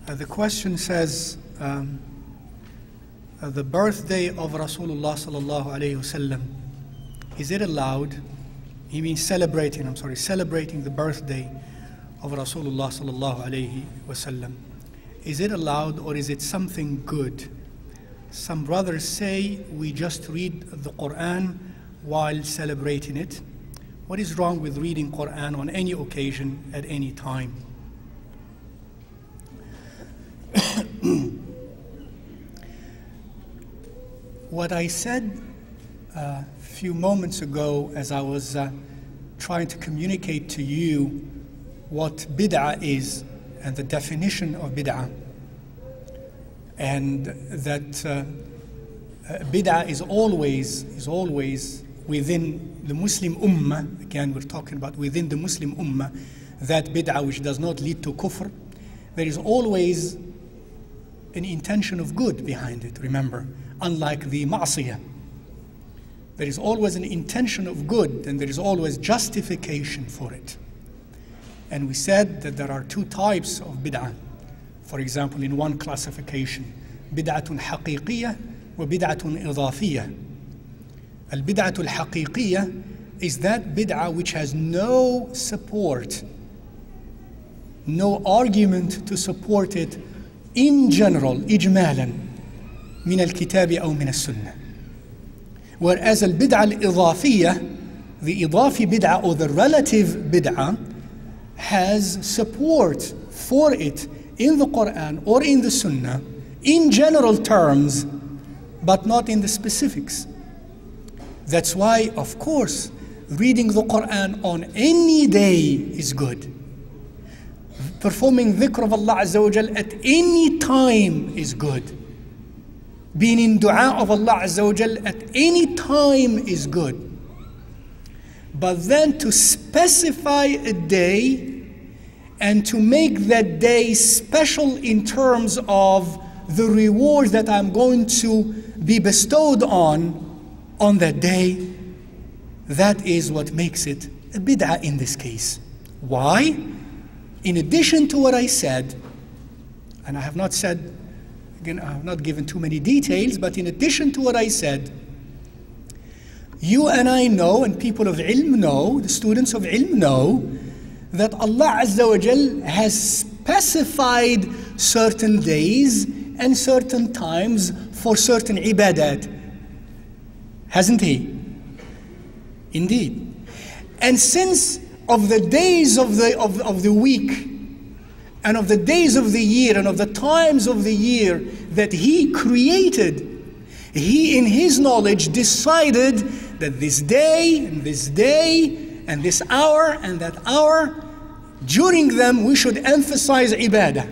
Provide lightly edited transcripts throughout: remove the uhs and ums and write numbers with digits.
The question says, the birthday of Rasulullah sallallahu alayhi wasallam, is it allowed? He means celebrating the birthday of Rasulullah sallallahu alayhi wasallam. Is it allowed or is it something good? Some brothers say we just read the Quran while celebrating it. What is wrong with reading Quran on any occasion at any time? What I said a few moments ago as I was trying to communicate to you what bid'ah is and the definition of bid'ah, and that bid'ah is always within the Muslim ummah. Again, we're talking about within the Muslim ummah, that bid'ah which does not lead to kufr. There is always an intention of good behind it, remember, unlike the ma'siyah. There is always an intention of good and there is always justification for it. And we said that there are two types of bid'ah. For example, in one classification, bid'atun haqiqiyah wa bid'atun idafiyah. Al-bid'atul haqiqiyah is that bid'ah which has no support, no argument to support it in general, ijmalan, min al-kitabi aw min al-sunnah. Whereas al-bid'ah al-idafiyah, the idafi bid'ah or the relative bid'ah, has support for it in the Quran or in the Sunnah, in general terms, but not in the specifics. That's why, of course, reading the Quran on any day is good. Performing dhikr of Allah Azza wa Jal at any time is good. Being in dua of Allah Azza wa Jal at any time is good. But then to specify a day and to make that day special in terms of the reward that I'm going to be bestowed on that day, that is what makes it a bid'ah in this case. Why? In addition to what I said, and I have not said, again, I have not given too many details, but in addition to what I said, you and I know, and people of ilm know, the students of ilm know, that Allah Azza wa Jal has specified certain days and certain times for certain ibadat. Hasn't He? Indeed. And since of the days of the week and of the days of the year and of the times of the year that He created, He in His knowledge decided that this day and this hour and that hour, during them we should emphasize ibadah.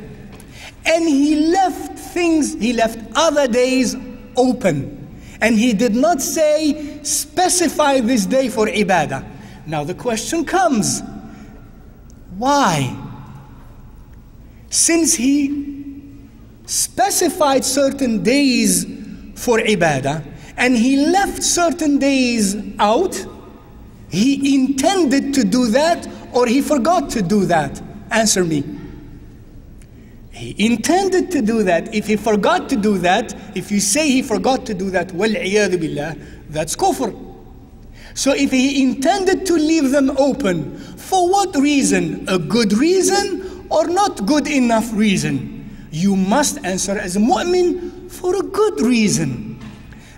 And He left other days open. And He did not say, specify this day for ibadah. Now the question comes, why? Since He specified certain days for ibadah, and He left certain days out, He intended to do that or He forgot to do that? Answer me. He intended to do that. If He forgot to do that, if you say He forgot to do that, wal-'iyadhu billah, that's kufr. So if He intended to leave them open, for what reason? A good reason or not good enough reason? You must answer as a mu'min for a good reason.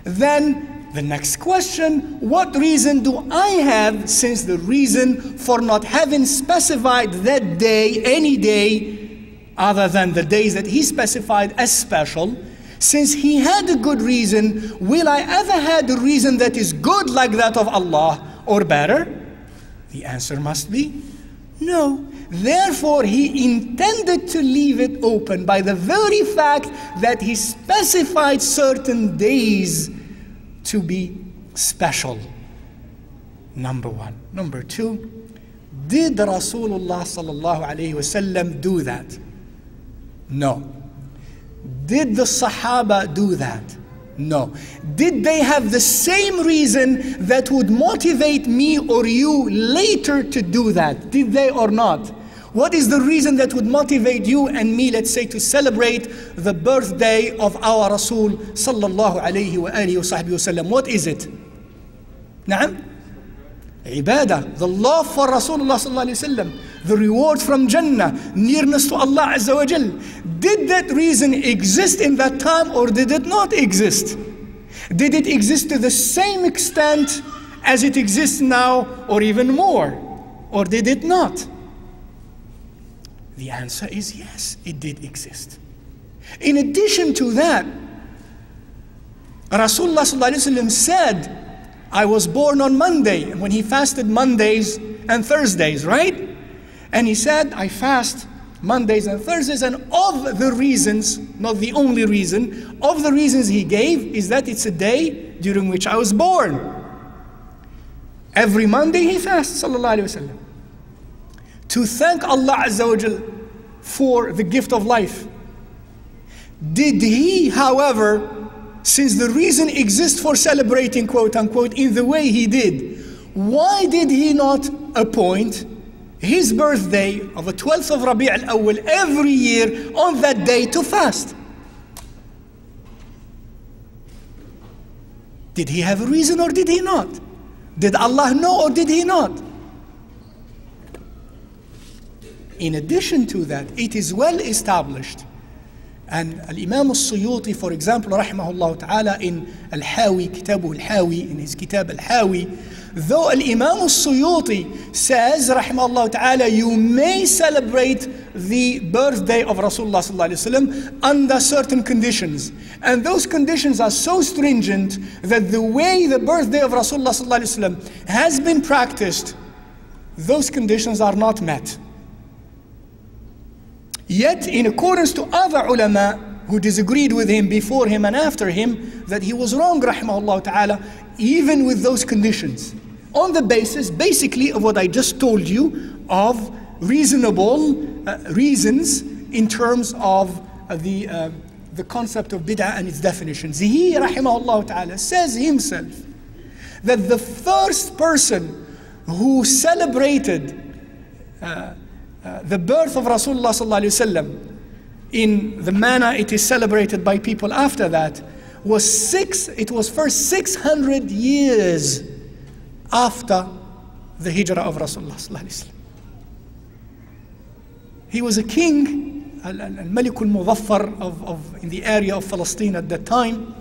Then the next question, what reason do I have, since the reason for not having specified that day, any day, other than the days that He specified as special, since He had a good reason, will I ever have a reason that is good like that of Allah or better? The answer must be no. Therefore, He intended to leave it open by the very fact that He specified certain days to be special. Number one. Number two, did Rasulullah sallallahu alayhi wasallam do that? No. Did the Sahaba do that? No. Did they have the same reason that would motivate me or you later to do that? Did they or not? What is the reason that would motivate you and me, let's say, to celebrate the birthday of our Rasul sallallahu alayhi wa alihi wa sahbihi wa sallam? What is it? Na'am? Ibadah, the love for Rasulullah sallallahu alayhi wa sallam, the reward from Jannah, nearness to Allah Azza wa Jal. Did that reason exist in that time or did it not exist? Did it exist to the same extent as it exists now or even more? Or did it not? The answer is yes, it did exist. In addition to that, Rasulullah sallallahu alayhi wa sallam said, I was born on Monday, when he fasted Mondays and Thursdays, right? And he said, I fast Mondays and Thursdays, and of the reasons, not the only reason, of the reasons he gave is that it's a day during which I was born. Every Monday he fasts, sallallahu alayhi wa sallam, to thank Allah Azza wa Jal for the gift of life. Did he, however, since the reason exists for celebrating, quote unquote, in the way he did, why did he not appoint his birthday of the 12th of Rabi' al-Awwal every year on that day to fast? Did he have a reason or did he not? Did Allah know or did he not? In addition to that, it is well established, and Al-Imam al-Suyuti, for example, rahimahullah ta'ala, in Al-Hawi, Kitabu Al-Hawi, in his Kitab Al-Hawi, though Al-Imam al-Suyuti says, rahimahullah ta'ala, you may celebrate the birthday of Rasulullah sallallahu alayhi wa sallam under certain conditions. And those conditions are so stringent that the way the birthday of Rasulullah sallallahu alayhi wa sallam has been practiced, those conditions are not met. Yet, in accordance to other ulama who disagreed with him before him and after him, that he was wrong, rahimahullah ta'ala, even with those conditions. On the basis, basically, of what I just told you, of reasonable reasons in terms of the concept of bid'ah and its definitions. He, rahimahullah ta'ala, says himself that the first person who celebrated the birth of Rasulullah sallallahu alayhi wa sallam in the manner it is celebrated by people after that it was first 600 years after the hijrah of Rasulullah sallallahu alayhi wa sallam. He was a king, Al-Malik al-Muzaffar in the area of Palestine at that time,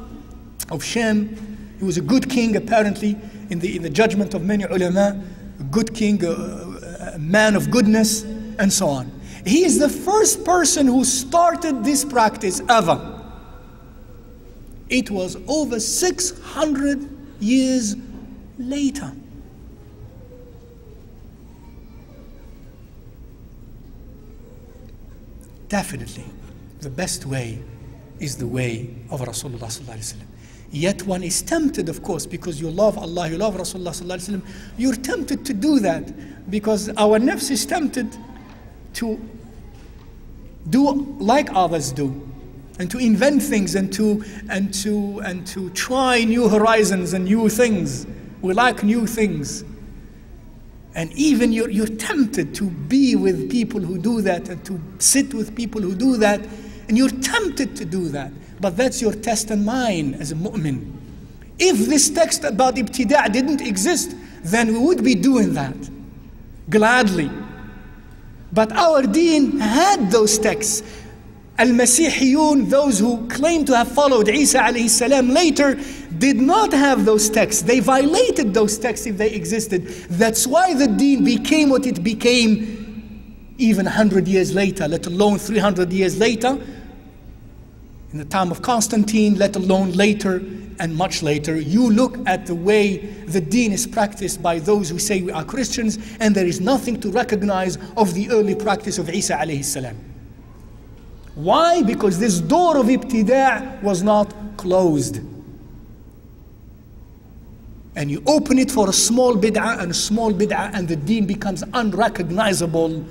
of Sham. He was a good king apparently in the judgment of many ulama, a good king, a man of goodness, and so on. He is the first person who started this practice ever. It was over 600 years later. Definitely, the best way is the way of Rasulullah sallallahu alaihi wasallam. Yet one is tempted, of course, because you love Allah, you love Rasulullah sallallahu alaihi wasallam. You're tempted to do that because our nafs is tempted to do like others do, and to invent things and to try new horizons and new things. We like new things. And even you're tempted to be with people who do that and to sit with people who do that, and you're tempted to do that. But that's your test and mine as a mu'min. If this text about ibtida' didn't exist, then we would be doing that gladly. But our deen had those texts. Al-Masihiyun, those who claim to have followed Isa alayhi salam later, did not have those texts. They violated those texts if they existed. That's why the deen became what it became even 100 years later, let alone 300 years later, in the time of Constantine, let alone later and much later. You look at the way the deen is practiced by those who say we are Christians, and there is nothing to recognize of the early practice of Isa alayhi salam. Why? Because this door of ibtida' was not closed. And you open it for a small bid'ah and a small bid'ah, and the deen becomes unrecognizable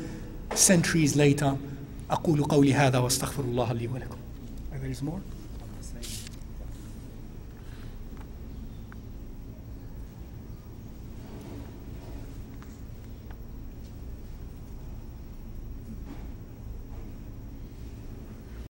centuries later. أقول قولي هذا واستغفر الله لي ولكم. There is more.